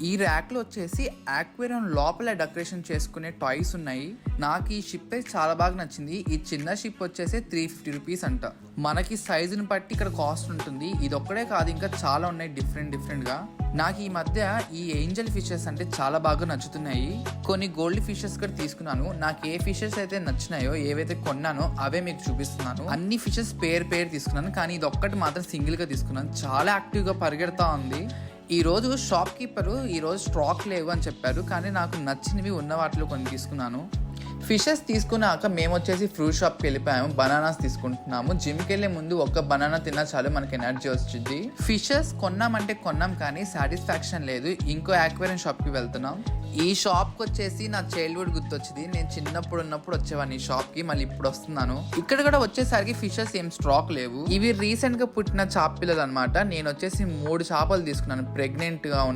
ఈ ర్యాక్ లో వచ్చేసి ఆక్వేరియం లోపల డెకరేషన్ చేసుకునే టాయ్స్ ఉన్నాయి. నాకు ఈ షిప్ అయితే చాలా బాగా నచ్చింది. ఈ చిన్న షిప్ వచ్చేసి 350 రూపీస్ అంట. మనకి సైజుని బట్టి ఇక్కడ కాస్ట్ ఉంటుంది. ఇది ఒక్కడే కాదు, ఇంకా చాలా ఉన్నాయి డిఫరెంట్ గా. నాకు ఈ మధ్య ఈ ఏంజల్ ఫిషెస్ అంటే చాలా బాగా నచ్చుతున్నాయి. కొన్ని గోల్డ్ ఫిషెస్ కూడా తీసుకున్నాను. నాకు ఏ ఫిషెస్ అయితే నచ్చినాయో, ఏవైతే కొన్నానో అవే మీకు చూపిస్తున్నాను. అన్ని ఫిషెస్ పేరు తీసుకున్నాను, కానీ ఇది ఒక్కటి మాత్రం సింగిల్ గా తీసుకున్నాను. చాలా యాక్టివ్ గా పరిగెడతా ఉంది. ఈ రోజు షాప్ కీపరు ఈ రోజు స్టాక్ లేవు అని చెప్పారు, కానీ నాకు నచ్చినవి ఉన్న వాటిలో కొన్ని తీసుకున్నాను. ఫిషెస్ తీసుకున్నాక మేము వచ్చేసి ఫ్రూట్ షాప్కి వెళ్ళిపోయాము. బనానాస్ తీసుకుంటున్నాము. జిమ్కి వెళ్ళే ముందు ఒక్క బనానా తిన్నా చాలు మనకి ఎనర్జీ వచ్చింది. ఫిషెస్ కొన్నామంటే కొన్నాం, కానీ సాటిస్ఫాక్షన్ లేదు. ఇంకో ఆక్వేరియం షాప్కి వెళ్తున్నాం. ఈ షాప్కి వచ్చేసి నా చైల్డ్హుడ్ గుర్తొచ్చింది. నేను చిన్నప్పుడు ఉన్నప్పుడు వచ్చేవాడిని ఈ షాప్కి, మళ్ళీ ఇప్పుడు వస్తున్నాను. ఇక్కడ కూడా వచ్చేసరికి ఫిషెస్ ఏం స్టాక్ లేవు. ఇవి రీసెంట్ గా పుట్టిన చేప పిల్లలు అనమాట. నేను వచ్చేసి 3 చేపలు తీసుకున్నాను, ప్రెగ్నెంట్ గా ఉన్న